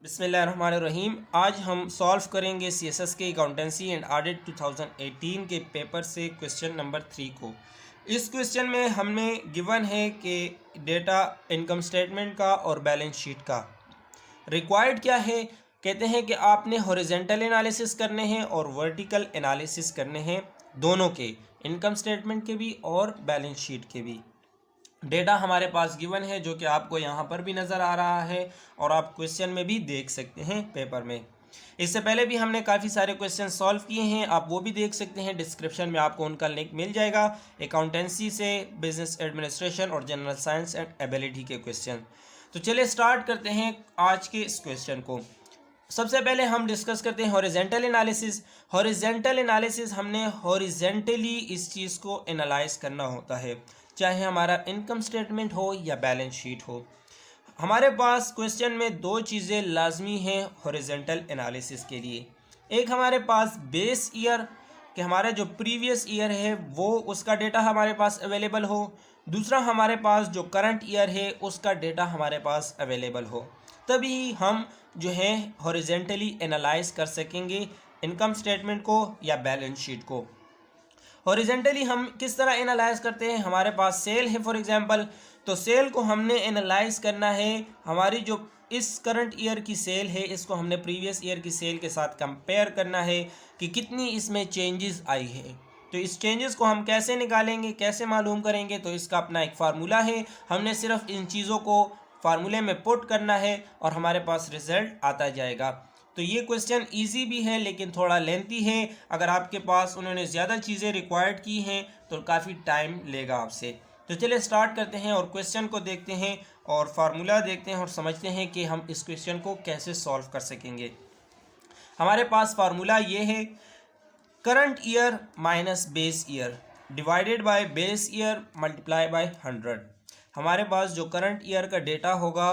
बिस्मिल्लाहिर्रहमानिर्रहीम। आज हम सॉल्व करेंगे सीएसएस के अकाउंटेंसी एंड ऑडिट 2018 के पेपर से क्वेश्चन नंबर 3 को। इस क्वेश्चन में हमें गिवन है कि डेटा इनकम स्टेटमेंट का और बैलेंस शीट का रिक्वायर्ड क्या है। कहते हैं कि आपने हॉरिजेंटल एनालिसिस करने हैं और वर्टिकल एनालिसिस करने हैं, दोनों के, इनकम स्टेटमेंट के भी और बैलेंस शीट के भी। डेटा हमारे पास गिवन है जो कि आपको यहाँ पर भी नज़र आ रहा है और आप क्वेश्चन में भी देख सकते हैं पेपर में। इससे पहले भी हमने काफ़ी सारे क्वेश्चन सॉल्व किए हैं, आप वो भी देख सकते हैं। डिस्क्रिप्शन में आपको उनका लिंक मिल जाएगा। अकाउंटेंसी से बिजनेस एडमिनिस्ट्रेशन और जनरल साइंस एंड एबिलिटी के क्वेश्चन। तो चलिए स्टार्ट करते हैं आज के इस क्वेश्चन को। सबसे पहले हम डिस्कस करते हैं हॉरिजेंटल एनालिसिस। हॉरिजेंटल एनालिसिस हमने हॉरिजेंटली इस चीज़ को एनालाइज करना होता है, चाहे हमारा इनकम स्टेटमेंट हो या बैलेंस शीट हो। हमारे पास क्वेश्चन में दो चीज़ें लाजमी हैं हॉरिजेंटल एनालिसिस के लिए। एक हमारे पास बेस ईयर कि हमारा जो प्रीवियस ईयर है वो उसका डेटा हमारे पास अवेलेबल हो। दूसरा हमारे पास जो करंट ईयर है उसका डेटा हमारे पास अवेलेबल हो, तभी हम जो है हॉरिजेंटली एनालाइज कर सकेंगे इनकम स्टेटमेंट को या बैलेंस शीट को। हॉरिजेंटली हम किस तरह एनालाइज करते हैं। हमारे पास सेल है फॉर एग्जांपल, तो सेल को हमने एनालाइज करना है। हमारी जो इस करंट ईयर की सेल है इसको हमने प्रीवियस ईयर की सेल के साथ कंपेयर करना है कि कितनी इसमें चेंजेस आई है। तो इस चेंजेस को हम कैसे निकालेंगे, कैसे मालूम करेंगे, तो इसका अपना एक फार्मूला है। हमने सिर्फ इन चीज़ों को फार्मूले में पुट करना है और हमारे पास रिजल्ट आता जाएगा। तो ये क्वेश्चन इजी भी है लेकिन थोड़ा लेंथी है। अगर आपके पास उन्होंने ज़्यादा चीज़ें रिक्वायर्ड की हैं तो काफ़ी टाइम लेगा आपसे। तो चलिए स्टार्ट करते हैं और क्वेश्चन को देखते हैं और फार्मूला देखते हैं और समझते हैं कि हम इस क्वेश्चन को कैसे सॉल्व कर सकेंगे। हमारे पास फार्मूला ये है, current year minus base year divided by base year multiply by 100। हमारे पास जो करंट ईयर का डेटा होगा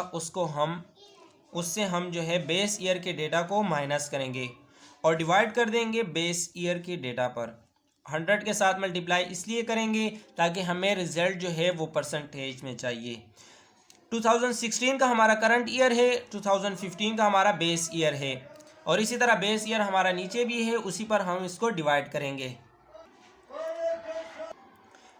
उससे हम जो है बेस ईयर के डेटा को माइनस करेंगे और डिवाइड कर देंगे बेस ईयर के डेटा पर। 100 के साथ मल्टीप्लाई इसलिए करेंगे ताकि हमें रिजल्ट जो है वो परसेंटेज में चाहिए। 2016 का हमारा करंट ईयर है, 2015 का हमारा बेस ईयर है और इसी तरह बेस ईयर हमारा नीचे भी है, उसी पर हम इसको डिवाइड करेंगे।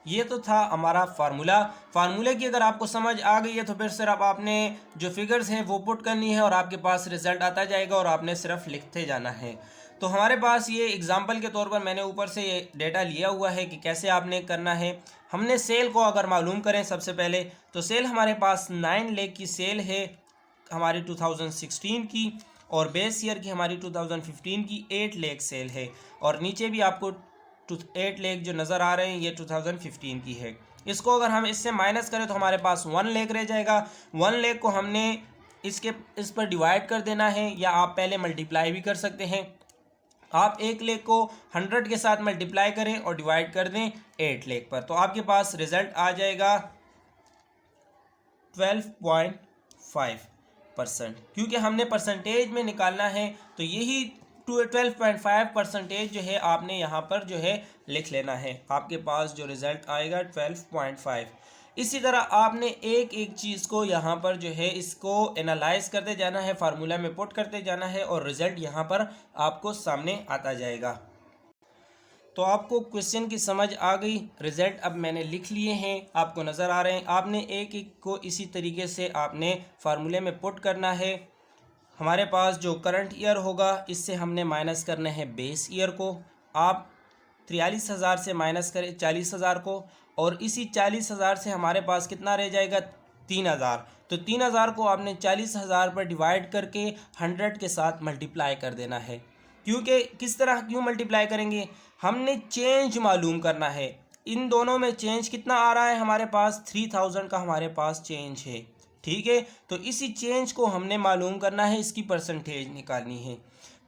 ये तो था हमारा फार्मूला। फार्मूले की अगर आपको समझ आ गई है तो फिर सिर्फ आपने जो फिगर्स हैं वो पुट करनी है और आपके पास रिजल्ट आता जाएगा और आपने सिर्फ लिखते जाना है। तो हमारे पास ये एग्जांपल के तौर पर मैंने ऊपर से ये डेटा लिया हुआ है कि कैसे आपने करना है। हमने सेल को अगर मालूम करें सबसे पहले, तो सेल हमारे पास 9 लाख की सेल है हमारी 2016 की और बेस ईयर की हमारी 2015 की 8 लाख सेल है और नीचे भी आपको 8 लाख जो नज़र आ रहे हैं ये 2015 की है। इसको अगर हम इससे माइनस करें तो हमारे पास 1 लाख रह जाएगा। 1 लाख को हमने इस पर डिवाइड कर देना है या आप पहले मल्टीप्लाई भी कर सकते हैं। आप 1 लाख को 100 के साथ मल्टीप्लाई करें और डिवाइड कर दें 8 लाख पर, तो आपके पास रिजल्ट आ जाएगा 12.5%। क्योंकि हमने परसेंटेज में निकालना है तो यही 12.5% जो है आपने यहाँ पर जो है लिख लेना है। आपके पास जो रिज़ल्ट आएगा 12.5। इसी तरह आपने एक एक चीज़ को यहाँ पर जो है इसको एनालाइज करते जाना है, फार्मूला में पुट करते जाना है और रिज़ल्ट यहाँ पर आपको सामने आता जाएगा। तो आपको क्वेश्चन की समझ आ गई। रिज़ल्ट अब मैंने लिख लिए हैं, आपको नज़र आ रहे हैं। आपने एक एक को इसी तरीके से आपने फार्मूले में पुट करना है। हमारे पास जो करंट ईयर होगा इससे हमने माइनस करना है बेस ईयर को। आप 43,000 से माइनस करें 40,000 को और इसी 40,000 से हमारे पास कितना रह जाएगा 3,000। तो 3,000 को आपने 40,000 पर डिवाइड करके 100 के साथ मल्टीप्लाई कर देना है। क्योंकि किस तरह क्यों मल्टीप्लाई करेंगे, हमने चेंज मालूम करना है। इन दोनों में चेंज कितना आ रहा है, हमारे पास 3,000 का हमारे पास चेंज है। ठीक है, तो इसी चेंज को हमने मालूम करना है, इसकी परसेंटेज निकालनी है।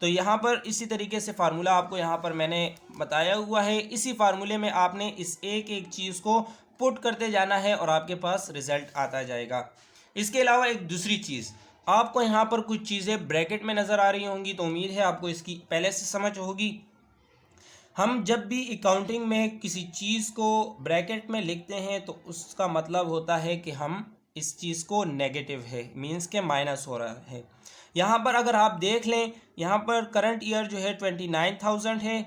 तो यहाँ पर इसी तरीके से फार्मूला आपको यहाँ पर मैंने बताया हुआ है। इसी फार्मूले में आपने इस एक एक चीज़ को पुट करते जाना है और आपके पास रिजल्ट आता जाएगा। इसके अलावा एक दूसरी चीज़, आपको यहाँ पर कुछ चीज़ें ब्रैकेट में नज़र आ रही होंगी, तो उम्मीद है आपको इसकी पहले से समझ होगी। हम जब भी अकाउंटिंग में किसी चीज़ को ब्रैकेट में लिखते हैं तो उसका मतलब होता है कि हम इस चीज़ को नेगेटिव है, मीन्स के माइनस हो रहा है। यहाँ पर अगर आप देख लें, यहाँ पर करंट ईयर जो है 29,000 है,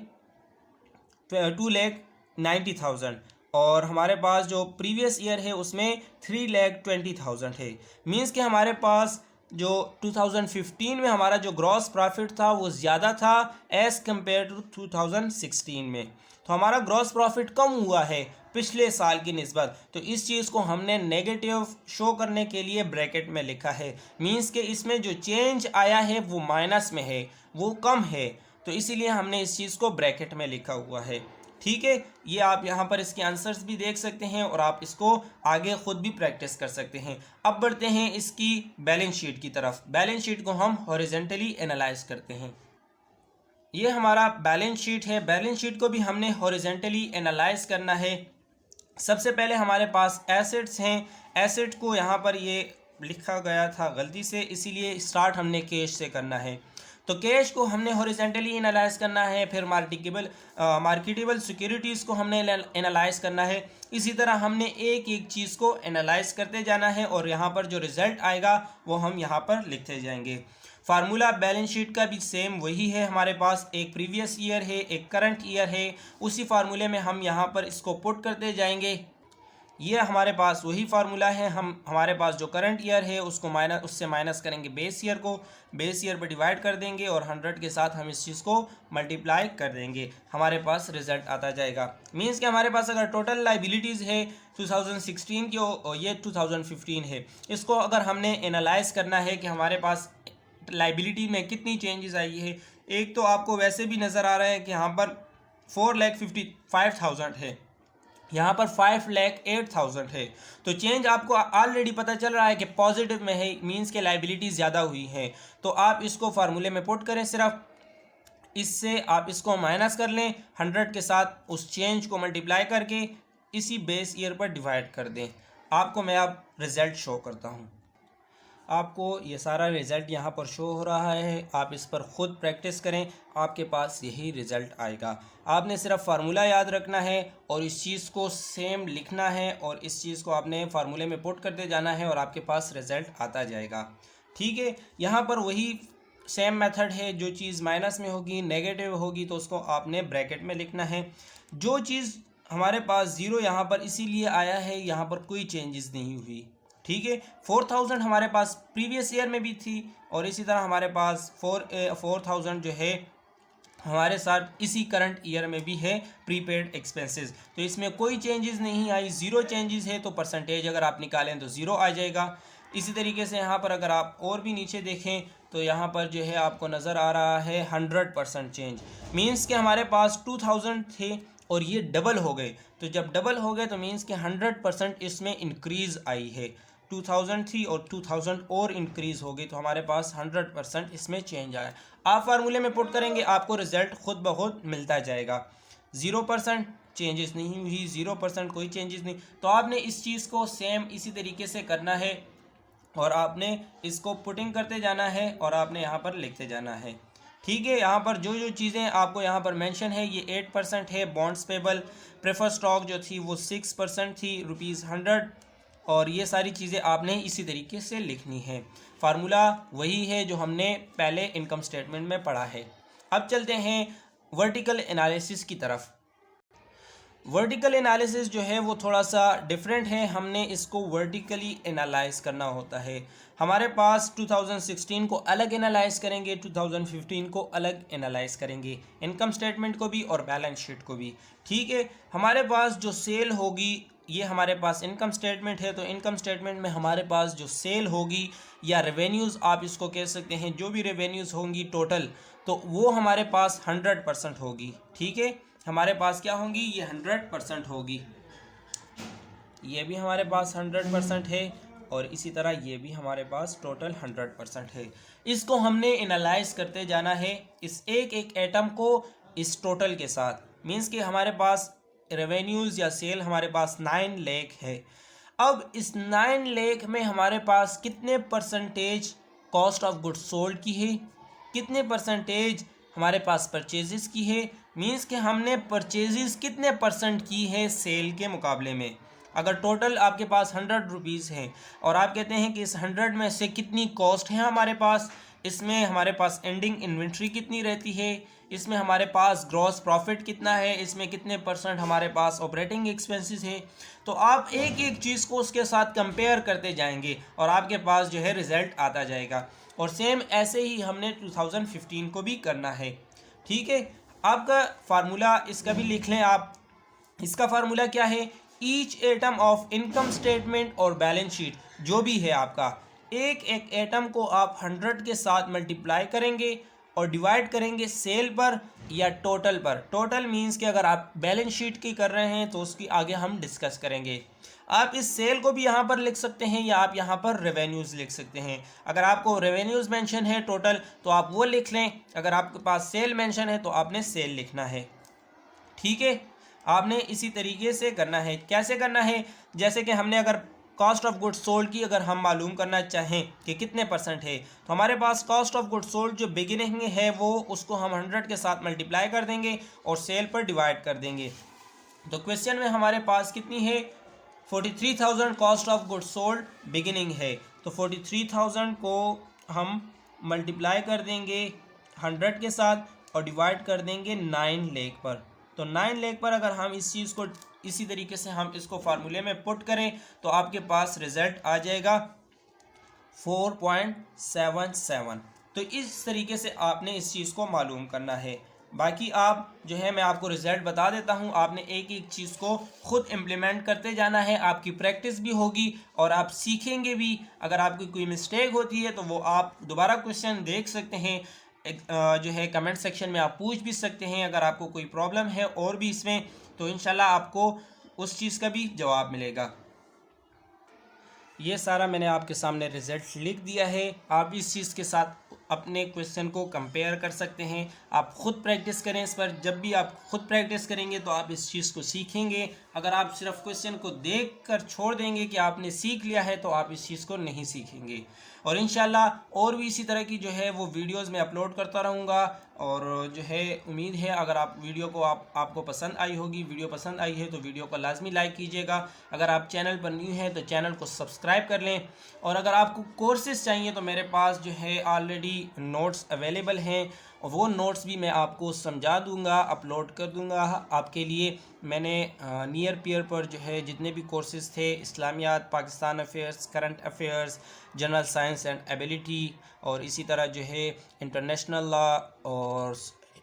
2,90,000, और हमारे पास जो प्रीवियस ईयर है उसमें 3,20,000 है। मींस कि हमारे पास जो 2015 में हमारा जो ग्रॉस प्रॉफिट था वो ज़्यादा था एज़ कम्पेयर टू 2016 में। तो हमारा ग्रॉस प्रॉफिट कम हुआ है पिछले साल की निस्बत। तो इस चीज़ को हमने नेगेटिव शो करने के लिए ब्रैकेट में लिखा है। मींस कि इसमें जो चेंज आया है वो माइनस में है, वो कम है, तो इसीलिए हमने इस चीज़ को ब्रैकेट में लिखा हुआ है। ठीक है, ये आप यहाँ पर इसके आंसर्स भी देख सकते हैं और आप इसको आगे ख़ुद भी प्रैक्टिस कर सकते हैं। अब बढ़ते हैं इसकी बैलेंस शीट की तरफ। बैलेंस शीट को हम हॉरिजेंटली एनालाइज करते हैं। ये हमारा बैलेंस शीट है। बैलेंस शीट को भी हमने हॉरिजेंटली एनालाइज करना है। सबसे पहले हमारे पास एसेट्स हैं। एसेट को यहाँ पर ये लिखा गया था गलती से, इसीलिए स्टार्ट हमने कैश से करना है। तो कैश को हमने हॉरिजेंटली एनालाइज करना है। फिर मार्केटेबल सिक्योरिटीज़ को हमने एनालाइज करना है। इसी तरह हमने एक एक चीज़ को एनालाइज करते जाना है और यहाँ पर जो रिज़ल्ट आएगा वो हम यहाँ पर लिखते जाएंगे। फार्मूला बैलेंस शीट का भी सेम वही है। हमारे पास एक प्रीवियस ईयर है, एक करंट ईयर है, उसी फार्मूले में हम यहाँ पर इसको पुट करते जाएंगे। ये हमारे पास वही फार्मूला है। हमारे पास जो करंट ईयर है उससे माइनस करेंगे बेस ईयर को, बेस ईयर पर डिवाइड कर देंगे और 100 के साथ हम इस चीज़ को मल्टीप्लाई कर देंगे, हमारे पास रिजल्ट आता जाएगा। मींस कि हमारे पास अगर टोटल लाइबिलिटीज़ है 2016 की और ये 2015 है, इसको अगर हमने एनालाइज करना है कि हमारे पास लाइबिलिटी में कितनी चेंजेस आई है। एक तो आपको वैसे भी नज़र आ रहा है कि यहाँ पर 4,55,000 है, यहाँ पर 5,08,000 है। तो चेंज आपको ऑलरेडी पता चल रहा है कि पॉजिटिव में है, मींस के लाइबिलिटी ज़्यादा हुई है। तो आप इसको फार्मूले में पुट करें, सिर्फ इससे आप इसको माइनस कर लें, 100 के साथ उस चेंज को मल्टीप्लाई करके इसी बेस ईयर पर डिवाइड कर दें। आपको मैं अब रिज़ल्ट शो करता हूँ। आपको ये सारा रिज़ल्ट यहाँ पर शो हो रहा है। आप इस पर ख़ुद प्रैक्टिस करें, आपके पास यही रिज़ल्ट आएगा। आपने सिर्फ फार्मूला याद रखना है और इस चीज़ को सेम लिखना है और इस चीज़ को आपने फार्मूले में पुट करते जाना है और आपके पास रिज़ल्ट आता जाएगा। ठीक है, यहाँ पर वही सेम मेथड है। जो चीज़ माइनस में होगी, नेगेटिव होगी, तो उसको आपने ब्रैकेट में लिखना है। जो चीज़ हमारे पास ज़ीरो यहाँ पर इसीलिए आया है, यहाँ पर कोई चेंजेस नहीं हुई। ठीक है, 4,000 हमारे पास प्रीवियस ईयर में भी थी और इसी तरह हमारे पास 4,000 जो है हमारे साथ इसी करंट ईयर में भी है प्रीपेड एक्सपेंसेस। तो इसमें कोई चेंजेस नहीं आई, ज़ीरो चेंजेस है। तो परसेंटेज अगर आप निकालें तो ज़ीरो आ जाएगा। इसी तरीके से यहाँ पर अगर आप और भी नीचे देखें तो यहाँ पर जो है आपको नज़र आ रहा है 100% चेंज। मीन्स कि हमारे पास 2,000 थे और ये डबल हो गए। तो जब डबल हो गए तो मीन्स कि 100% इसमें इंक्रीज़ आई है। 2,000 थी और 2,000 और इंक्रीज़ हो गई, तो हमारे पास 100% इसमें चेंज आया। आप फार्मूले में पुट करेंगे, आपको रिज़ल्ट खुद ब खुद मिलता जाएगा। 0% चेंजेस नहीं हुई, 0% कोई चेंजेस नहीं। तो आपने इस चीज़ को सेम इसी तरीके से करना है और आपने इसको पुटिंग करते जाना है और आपने यहाँ पर लिखते जाना है। ठीक है, यहाँ पर जो जो चीज़ें आपको यहाँ पर मेंशन है, ये 8% है। बॉन्ड्स पेबल प्रेफर स्टॉक जो थी वो 6% थी, ₹100, और ये सारी चीज़ें आपने इसी तरीके से लिखनी है। फार्मूला वही है जो हमने पहले इनकम स्टेटमेंट में पढ़ा है। अब चलते हैं वर्टिकल एनालिसिस की तरफ। वर्टिकल एनालिसिस जो है वो थोड़ा सा डिफरेंट है। हमने इसको वर्टिकली एनालाइज करना होता है। हमारे पास 2016 को अलग एनालाइज करेंगे, 2015 को अलग एनालाइज करेंगे, इनकम स्टेटमेंट को भी और बैलेंस शीट को भी। ठीक है, हमारे पास जो सेल होगी, ये हमारे पास इनकम स्टेटमेंट है। तो इनकम स्टेटमेंट में हमारे पास जो सेल होगी या रेवेन्यूज़ आप इसको कह सकते हैं, जो भी रेवेन्यूज़ होंगी टोटल, तो वो हमारे पास 100% होगी। ठीक है, हमारे पास क्या होंगी, ये 100% होगी। ये भी हमारे पास 100% है और इसी तरह ये भी हमारे पास टोटल 100% है। इसको हमने एनालाइज करते जाना है, इस एक एक एटम को इस टोटल के साथ। मीन्स कि हमारे पास रेवेन्यूज़ या सेल हमारे पास 9 लाख है। अब इस 9 लाख में हमारे पास कितने percentage cost of goods sold की है, कितने परसेंटेज हमारे पास परचेजेस की है। मीन्स कि हमने परचेजेस कितने % की है सेल के मुकाबले में। अगर टोटल आपके पास 100 रुपीज़ है और आप कहते हैं कि इस 100 में से कितनी कॉस्ट है हमारे पास, इसमें हमारे पास एंडिंग इन्वेंट्री कितनी रहती है, इसमें हमारे पास ग्रॉस प्रॉफिट कितना है, इसमें कितने % हमारे पास ऑपरेटिंग एक्सपेंसेस है। तो आप एक एक चीज़ को उसके साथ कंपेयर करते जाएंगे और आपके पास जो है रिज़ल्ट आता जाएगा। और सेम ऐसे ही हमने 2015 को भी करना है। ठीक है, आपका फार्मूला इसका भी लिख लें आप। इसका फार्मूला क्या है, each atom of income statement और बैलेंस शीट जो भी है आपका, एक एक एटम को आप 100 के साथ मल्टीप्लाई करेंगे और डिवाइड करेंगे सेल पर या टोटल पर। टोटल मींस कि अगर आप बैलेंस शीट की कर रहे हैं तो उसकी आगे हम डिस्कस करेंगे। आप इस सेल को भी यहाँ पर लिख सकते हैं या आप यहाँ पर रेवेन्यूज़ लिख सकते हैं। अगर आपको रेवेन्यूज़ मेंशन है टोटल तो आप वो लिख लें, अगर आपके पास सेल मेंशन है तो आपने सेल लिखना है। ठीक है, आपने इसी तरीके से करना है। कैसे करना है, जैसे कि हमने अगर कॉस्ट ऑफ गुड्स सोल्ड की अगर हम मालूम करना चाहें कि कितने % है, तो हमारे पास कॉस्ट ऑफ गुड्स सोल्ड जो बिगिनिंग में है वो उसको हम 100 के साथ मल्टीप्लाई कर देंगे और सेल पर डिवाइड कर देंगे। तो क्वेश्चन में हमारे पास कितनी है, 43,000 cost of goods sold beginning है। तो 43,000 को हम मल्टीप्लाई कर देंगे 100 के साथ और डिवाइड कर देंगे 9 लाख पर। तो 9 लाख पर अगर हम इस चीज़ को इसी तरीके से हम इसको फार्मूले में पुट करें तो आपके पास रिजल्ट आ जाएगा 4.77। तो इस तरीके से आपने इस चीज़ को मालूम करना है। बाकी आप जो है मैं आपको रिज़ल्ट बता देता हूँ, आपने एक एक चीज़ को ख़ुद इम्प्लीमेंट करते जाना है, आपकी प्रैक्टिस भी होगी और आप सीखेंगे भी। अगर आपकी कोई मिस्टेक होती है तो वो आप दोबारा क्वेश्चन देख सकते हैं, जो है कमेंट सेक्शन में आप पूछ भी सकते हैं। अगर आपको कोई प्रॉब्लम है और भी इसमें तो इंशाल्लाह आपको उस चीज़ का भी जवाब मिलेगा। ये सारा मैंने आपके सामने रिज़ल्ट लिख दिया है। आप इस चीज़ के साथ अपने क्वेश्चन को कंपेयर कर सकते हैं। आप ख़ुद प्रैक्टिस करें इस पर। जब भी आप ख़ुद प्रैक्टिस करेंगे तो आप इस चीज़ को सीखेंगे। अगर आप सिर्फ क्वेश्चन को देख कर छोड़ देंगे कि आपने सीख लिया है तो आप इस चीज़ को नहीं सीखेंगे। और इंशाल्लाह और भी इसी तरह की जो है वो वीडियोस मैं अपलोड करता रहूँगा। और जो है उम्मीद है अगर आप वीडियो को आपको पसंद आई होगी, वीडियो पसंद आई है तो वीडियो को लाजमी लाइक कीजिएगा। अगर आप चैनल पर न्यू हैं तो चैनल को सब्सक्राइब कर लें। और अगर आपको कोर्सेज़ चाहिए तो मेरे पास जो है ऑलरेडी नोट्स अवेलेबल हैं और वो नोट्स भी मैं आपको समझा दूंगा, अपलोड कर दूंगा आपके लिए। मैंने नियर पीयर पर जो है जितने भी कोर्सेज़ थे, इस्लामियात, Pakistan affairs, current affairs, general science and ability और इसी तरह जो है इंटरनेशनल लॉ और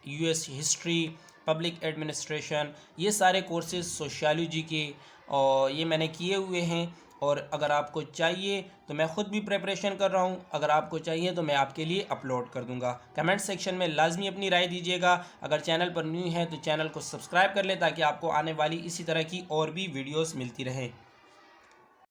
यूएस हिस्ट्री, पब्लिक एडमिनिस्ट्रेशन, ये सारे कोर्सेज़ सोशियोलॉजी के और ये मैंने किए हुए हैं। और अगर आपको चाहिए तो मैं ख़ुद भी प्रिपरेशन कर रहा हूँ, अगर आपको चाहिए तो मैं आपके लिए अपलोड कर दूँगा। कमेंट सेक्शन में लाजमी अपनी राय दीजिएगा। अगर चैनल पर न्यू है तो चैनल को सब्सक्राइब कर लें ताकि आपको आने वाली इसी तरह की और भी वीडियोस मिलती रहें।